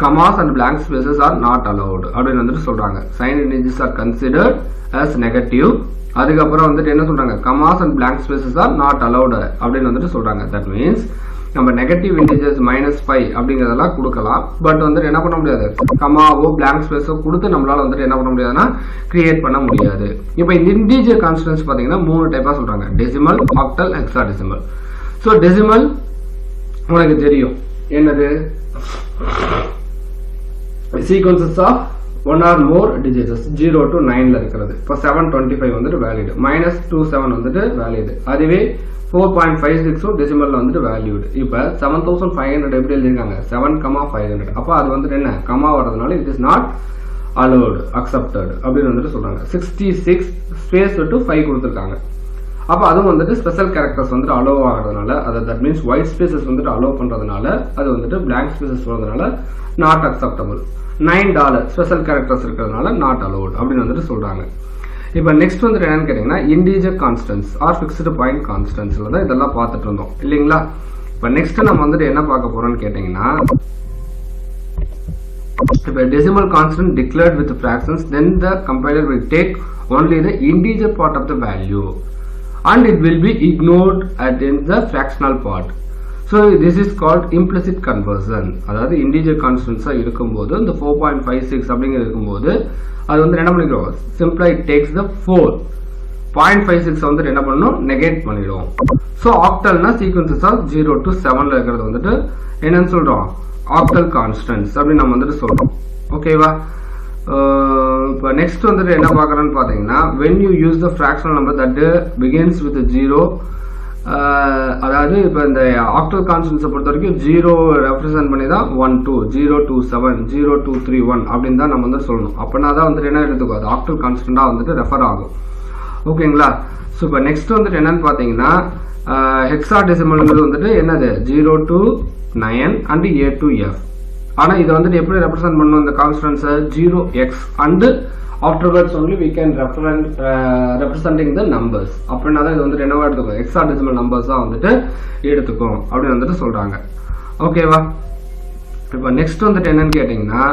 commas and blank spaces are not allowed அப்படின்னு வந்துட்டு சொல்றாங்க. signed integers are considered as negative, அதுக்கப்புறம் வந்துட்டு என்ன சொல்றாங்க? commas and blank spaces are not allowed அப்படின்னு வந்துட்டு சொல்றாங்க. that means நம்ம நெகட்டிவ் integers -5 அப்படிங்கறதெல்லாம் கொடுக்கலாம். பட் வந்துட்டு என்ன பண்ண முடியாது? கமாவோ blank spaceஓ கொடுத்து நம்மளால வந்துட்டு என்ன பண்ண முடியாதுன்னா கிரியேட் பண்ண முடியாது. இப்போ இந்த integer constants பாத்தீங்கன்னா மூணு டைப்பா சொல்றாங்க. decimal, octal, hexadecimal. so decimal உங்களுக்கு தெரியும் என்னது? sequences of one or more digits 0 to 9 ல இருக்கிறது. இப்போ 725 வந்துட்டு valid, -27 வந்துட்டு valid. அதுவே 4.56 டெசிமல்ல வந்துட்டு வேல்யூட். இப்போ 7500 எப்படி எழுதிருக்காங்க? 7,500. அப்ப அது வந்துட்டு என்ன? கமா வரதுனால it is not allowed, accepted அப்படின்னு வந்துட்டு சொல்றாங்க. 66 ஸ்பேஸ் விட்டு 5 கொடுத்திருக்காங்க. அப்ப அதுவும் வந்துட்டு ஸ்பெஷல் கேரக்டர்ஸ் வந்துட்டு அலோவ் ஆகிறதுனால, அது தட் மீன்ஸ் ஒயிட் ஸ்பேசஸ் வந்துட்டு அலோவ் பண்றதுனால, அது வந்துட்டு பிளாங்க் ஸ்பேசஸ் வரதுனால நாட் அக்செப்டபிள். $9 ஸ்பெஷல் கேரக்டர்ஸ் இருக்கிறதுனால நாட் அலோவ்ட் அப்படின்னு வந்துட்டு சொல்றாங்க. இப்போ நெக்ஸ்ட் வந்துட்டு என்னன்னு கேட்டீங்கன்னா integer constants or fixed point கான்ஸ்டன்ட்ஸ்ல தான் இதெல்லாம் பார்த்துட்டு இருந்தோம் இல்லைங்களா? இப்போ நெக்ஸ்ட் நம்ம வந்துட்டு என்ன பார்க்க போறோம்னு கேட்டீங்கன்னா இப்போ decimal constant declared with fractions, then the compiler will take only the integer part of the value and it will be ignored at in the fractional part. So this is called implicit conversion. அதாவது integer constants இருக்கும்போது இந்த 4.56 அப்படிங்கிறது இருக்கும்போது அது வந்து என்ன பண்ணிக்கிறோம்? simply it takes the 4.56 வந்து என்ன பண்ணணும்? negate பண்ணிடும். So octalனா sequences of 0 to 7ல இருக்கிறது வந்துட்டு என்னன்னு சொல்றோம்? octal constants அப்படி நம்ம வந்துட்டு சொல்றோம். ஓகேவா? இப்போ நெக்ஸ்ட் வந்துட்டு என்ன பார்க்கறோம்னு பாத்தீங்கன்னா when you use the fractional number that begins with a 0, அதாவது இப்போ இந்த octal constants பொறுத்த வரைக்கும் 0 ரெப்ரசன்ட் பண்ணி தான் 1 2 0 2 7 0 2 3 1 அப்படின்னு தான் நம்ம வந்து சொல்லணும். அப்படின்னா தான் வந்துட்டு என்ன எடுத்துக்கோ அது octal constantா வந்துட்டு ரெஃபர் ஆகும். ஓகேங்களா? ஸோ இப்போ நெக்ஸ்ட் வந்துட்டு என்னன்னு பாத்தீங்கன்னா ஹெக்ஸாடெசிமல்ங்கிறது வந்துட்டு என்னது 0 to 9 and A to F. ஆனா இதை வந்துட்டு எப்படி ரெப்ரசென்ட் பண்ணணும் இந்த constants 0x and afterwards only we can representing the numbers. அப்படின்னா தான் இது வந்துட்டு என்னவா எடுத்துக்கும்? ஹெக்ஸாடெசிமல் நம்பர்ஸ் தான் வந்துட்டு எடுத்துக்கும் அப்படின்னு வந்துட்டு சொல்றாங்க. ஓகேவா? இப்போ நெக்ஸ்ட் வந்துட்டு என்னன்னு கேட்டீங்கன்னா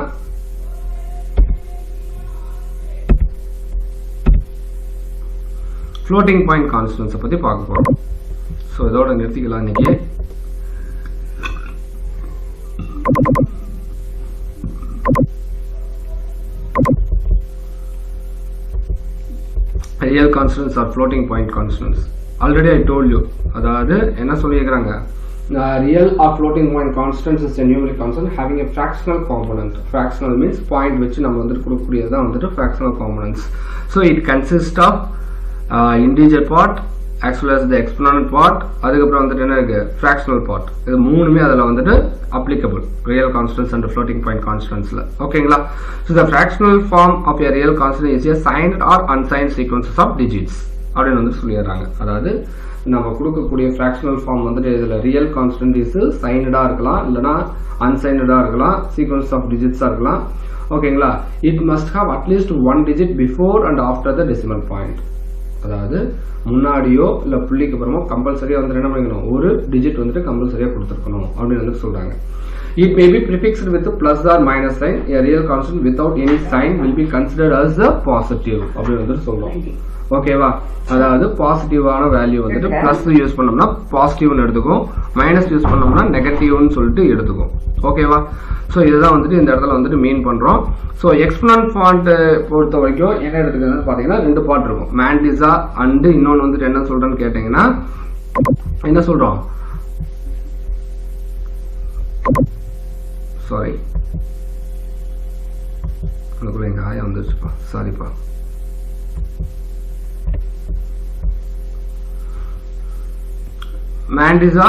floating point constants பத்தி பார்க்க போறோம். ஸோ இதோட நிறுத்திக்கலாம் இன்னைக்கு. Real constants are floating point constants. Already I told you. அதாவது என்ன சொல்லியிருக்காங்க? Real or floating point constants is a numeric constant having a fractional component. Fractional means point which நம்ம வந்துட்டு கொடுக்கக்கூடியது தான் வந்துட்டு fractional components. So it consists of integer part as well as the exponent part, அதுக்கப்புறம் வந்துட்டு என்ன இருக்கு? fractional part. இது மூணுமே அதில் வந்துட்டு applicable real constants and floating point constants la. Okay-ங்களா? So the fractional form of a real constant is a signed or unsigned sequences of digits அப்படின்னு வந்து சொல்லிடுறாங்க. அதாவது நம்ம கொடுக்கக்கூடிய fractional form வந்துட்டு இதில் ரியல் கான்ஸ்டன்ட் இஸ் சைன்டா இருக்கலாம், இல்லைனா அன்சைன்டா இருக்கலாம், சீக்வன்ஸ் ஆஃப் டிஜிட்ஸா இருக்கலாம். ஓகேங்களா? It must have at least one digit before and after the decimal point. அதாவது முன்னாடியோ இல்லை புள்ளிக்கு அப்புறமோ கம்பல்சரியா வந்து என்ன பண்ணிக்கணும், ஒரு டிஜிட் வந்துட்டு கம்பல்சரியா கொடுத்துருக்கணும் அப்படின்னு வந்து சொல்றாங்க. It may be prefixed with a plus or minus sign. A real constant without any sign will be considered as a positive அப்படின்னு வந்து சொல்றோம். ஓகேவா? அதாவது பாசிட்டிவான வேல்யூ வந்துட்டு பிளஸ் யூஸ் பண்ணோம்னா பாசிட்டிவ்னு எடுத்துக்கும், மைனஸ் யூஸ் பண்ணோம்னா நெகட்டிவ்னு சொல்லிட்டு எடுத்துக்கும். ஓகேவா? ஸோ இதுதான் வந்துட்டு இந்த இடத்துல வந்துட்டு மீன் பண்றோம். ஸோ எக்ஸ்போனன்ட் ஃபாண்ட் பொறுத்த வரைக்கும் என்ன எடுத்துக்கிறதுன்னு பாத்தீங்கன்னா ரெண்டு பார்ட் இருக்கும், மேண்டிசா அண்ட் இன்னொன்று வந்துட்டு என்ன சொல்றேன்னு கேட்டீங்கன்னா என்ன சொல்றோம், சாரி அதுக்குள்ள எங்க ஆயா வந்துருச்சுப்பா, சாரிப்பா. மேண்டிசா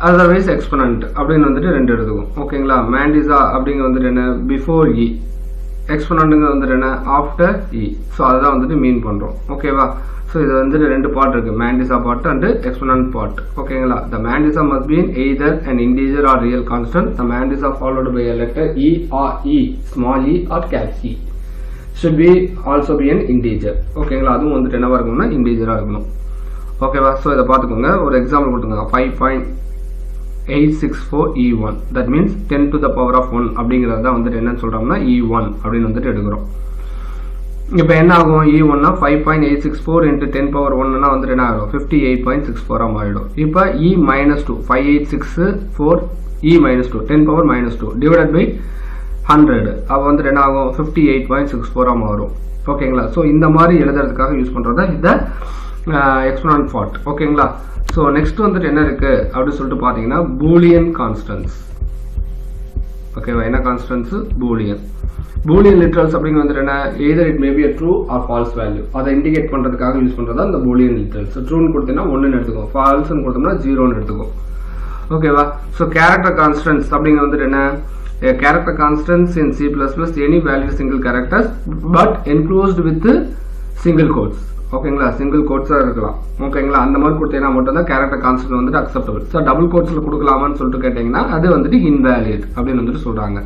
அதர்வைஸ் எக்ஸ்போனன்ட் அப்படின்னு வந்துட்டு ரெண்டு எடுத்துக்கும். ஓகேங்களா? மேண்டிசா அப்படிங்க வந்துட்டு என்ன, பிஃபோர் இ, எக்ஸ்போனன்ட்ங்க வந்துட்டு என்ன, ஆஃப்டர் இ. ஸோ அதுதான் வந்துட்டு மீன் பண்றோம். ஓகேவா? ஸோ இது வந்துட்டு ரெண்டு பார்ட் இருக்கு, mantissa part and exponent part. ஓகேங்களா? The mantissa must be either an integer or real constant. The mandisa followed by a letter e or e, small e or cap e should be also be an integer. ஓகேங்களா? அதுவும் வந்துட்டு என்னவா இருக்கணும்னா இன்டீஜரா இருக்கணும். ஓகேவா? So இதை பார்த்துக்கோங்க, ஒரு எக்ஸாம்பிள் கொடுத்துங்க. 5.864 E1, that means 10 to the power of 1 அப்படிங்கிறது தான் வந்துட்டு என்ன சொல்றோம்னா E1 அப்படின்னு வந்துட்டு எடுக்கிறோம். இப்போ என்ன ஆகும், E1 5.864 into 10 power 1 வந்துட்டு என்ன ஆகும், 58.64 ஆகிடும். இப்போ E minus 2, 5864 E minus 2, 10 power minus 2 divided by 100, அப்போ வந்துட்டு என்ன ஆகும், 58.64 வரும். ஓகேங்களா? ஸோ இந்த மாதிரி எழுதுறதுக்காக யூஸ் பண்றதா இந்த எக்ஸ்போனன்ட் பார்ட். ஓகேங்களா? ஸோ நெக்ஸ்ட் வந்துட்டு என்ன இருக்கு அப்படின்னு சொல்லிட்டு பாத்தீங்கன்னா பூலியன் கான்ஸ்டன்ட்ஸ். ஓகேவா? என்ன கான்ஸ்டன்ட்ஸ்? பூலியன். பூலியன் லிட்டரல்ஸ் அப்படிங்கிறது வந்துட்டு என்ன, either it may be a true or false value, அதை இண்டிகேட் பண்றதுக்காக யூஸ் பண்றதா இந்த பூலியன் லிட்டரல்ஸ். ட்ரூன்னு கொடுத்தீங்கன்னா 1ன்னு எடுத்துக்கும், ஃபால்ஸ்ன்னு கொடுத்தோம்னா 0ன்னு எடுத்துக்கும். ஓகேவா? ஸோ கேரக்டர் கான்ஸ்டன்ட்ஸ் அப்படிங்கிறது வந்துட்டு என்ன, character constants in C++, any value single characters but enclosed with single quotes. ஓகேங்களா? சிங்கிள் கோட்ஸா இருக்கலாம். ஓகேங்களா? அந்த மாதிரி கொடுத்தீங்கன்னா மட்டும் தான் கேரக்டர் கான்ஸ்டன்ட் வந்துட்டு அக்செப்டபிள். ஸோ டபுள் கோட்ஸ்ல கொடுக்கலாமான்னு சொல்லிட்டு கேட்டீங்கன்னா அது வந்துட்டு இன்வேலிட் அப்படின்னு வந்துட்டு சொல்றாங்க.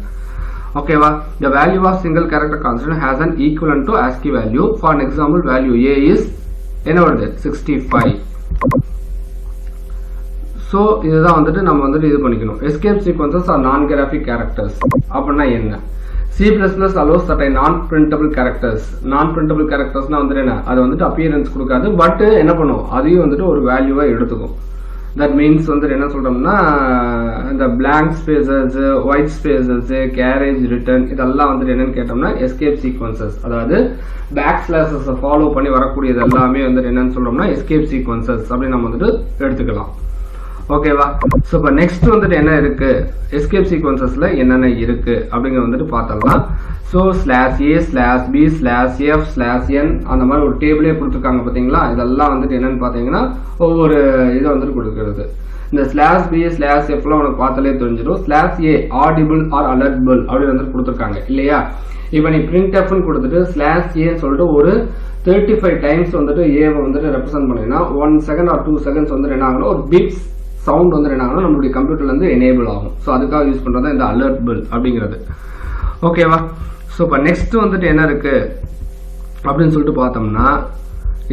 ஓகேவா? the value of single character constant has an equivalent to ASCII value. For an example, value A is என்ன வருது, 65. ஸோ இதுதான் வந்துட்டு நம்ம வந்துட்டு இது பண்ணிக்கணும். எஸ்கேப் சீக்வன்சஸ் ஆர் நான் கிராஃபிக் கேரக்டர்ஸ் அப்படின்னா என்ன? C++ allows that non-printable characters. Non-printable charactersனா வந்துட்டு என்ன, அது வந்துட்டு appearance கொடுக்காது, பட் என்ன பண்ணும், அதையும் வந்துட்டு ஒரு வேல்யூவா எடுத்துக்கும். தட் மீன்ஸ் வந்துட்டு என்ன சொல்றோம்னா, இந்த blank spaces, white spaces, carriage return, இதெல்லாம் வந்துட்டு என்னன்னு கேட்டோம்னா எஸ்கேப் சீக்வன்சஸ். அதாவது பேக் ஸ்லாஷஸ் ஃபாலோ பண்ணி வரக்கூடியது எல்லாமே வந்துட்டு என்னன்னு சொல்றோம்னா எஸ்கேப் சீக்வன்சஸ் அப்படின்னு நம்ம வந்துட்டு எடுத்துக்கலாம். ஓகேவா? ஸோ இப்போ நெக்ஸ்ட் வந்துட்டு என்ன இருக்கு, எஸ்கேப் சீக்வன்சஸ்ல என்னென்ன இருக்கு அப்படிங்கிற வந்துட்டு பார்த்தோம்னா, ஸோ /A/B/F/N அந்த மாதிரி ஒரு டேபிளே கொடுத்துருக்காங்க பார்த்தீங்களா. இதெல்லாம் வந்துட்டு என்னன்னு பார்த்தீங்கன்னா ஒவ்வொரு இதை வந்துட்டு கொடுக்கறது. இந்த /B/F உனக்கு பார்த்தாலே தெரிஞ்சிடும். /A ஆடிபிள் ஆர் அலர்டபிள் அப்படின்னு வந்துட்டு கொடுத்துருக்காங்க இல்லையா. இப்போ நீ printf கொடுத்துட்டு /A சொல்லிட்டு ஒரு 35 டைம்ஸ் வந்துட்டு ஏவை வந்துட்டு ரெப்ரசென்ட் பண்ணீங்கன்னா 1 செகண்ட் ஆர் 2 செகண்ட்ஸ் வந்துட்டு என்ன ஆகணும், ஒரு பீப்ஸ் சவுண்ட் வந்து என்ன ஆகணும் நம்மளுடைய கம்ப்யூட்டர்ல இருந்து எனேபிள் ஆகும். ஸோ அதுக்காக யூஸ் பண்றது இந்த அலர்டபிள் அப்படிங்கிறது. ஓகேவா? ஸோ இப்போ நெக்ஸ்ட் வந்துட்டு என்ன இருக்கு அப்படின்னு சொல்லிட்டு பார்த்தோம்னா,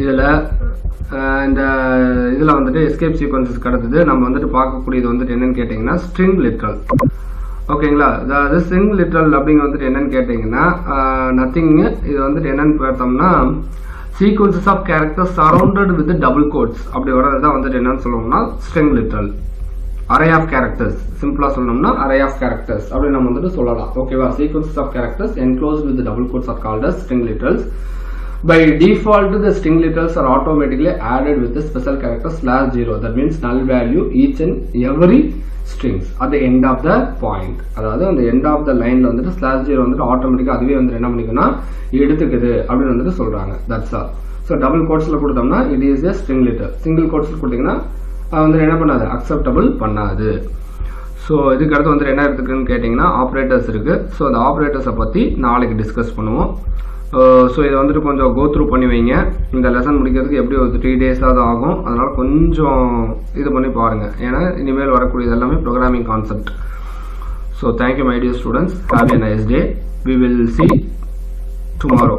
இதுல இந்த இதுல வந்துட்டு எஸ்கேப் சீக்வன்சஸ் கடந்தது நம்ம வந்துட்டு பார்க்கக்கூடியது வந்துட்டு என்னன்னு கேட்டீங்கன்னா ஸ்ட்ரிங் லிட்ரல். ஓகேங்களா? அதாவது ஸ்ட்ரிங் லிட்ரல் அப்படிங்க வந்துட்டு என்னன்னு கேட்டீங்கன்னா நத்திங். இது வந்துட்டு என்னன்னு பார்த்தோம்னா sequences of characters surrounded with double quotes அப்படி வரதுதான் வந்துட்டு என்னன்னு சொல்லுவோம்னா string literal. array of characters, சிம்பிளா சொல்லணும்னா array of characters அப்படி நம்ம வந்துட்டு சொல்லலாம். ஓகேவா? sequences of characters enclosed with double quotes are called as string literals. By default, the string literals are automatically added with the special character /0. That means null value each and every strings at the end of the point. அதாவது அந்த end of the lineல வந்துட்டு /0 வந்துட்டு ஆட்டோமேட்டிக்கா அதுவே வந்து என்ன பண்ணிக்குன்னா எடுத்துக்குது அப்படின்னு வந்துட்டு சொல்றாங்க. That's all. So double quotesல கொடுத்தோம்னா it is a string literal. Single quotesல கொடுத்தீங்கன்னா அது வந்து என்ன பண்ணாது, அக்செப்டபிள் பண்ணாது. ஸோ இதுக்கு அடுத்து வந்து என்ன இருக்குன்னு கேட்டிங்கன்னா ஆப்ரேட்டர்ஸ் இருக்குது. ஸோ அந்த ஆப்ரேட்டர்ஸை பற்றி நாளைக்கு டிஸ்கஸ் பண்ணுவோம். ஸோ இதை வந்துட்டு கொஞ்சம் கோ த்ரூ பண்ணி வைங்க. இந்த லெசன் முடிக்கிறதுக்கு எப்படி ஒரு 3 டேஸாக தான் ஆகும். அதனால் கொஞ்சம் இது பண்ணி பாருங்கள். ஏன்னா இனிமேல் வரக்கூடியது எல்லாமே programming concept. So thank you my dear students. Have a nice day. We will see tomorrow.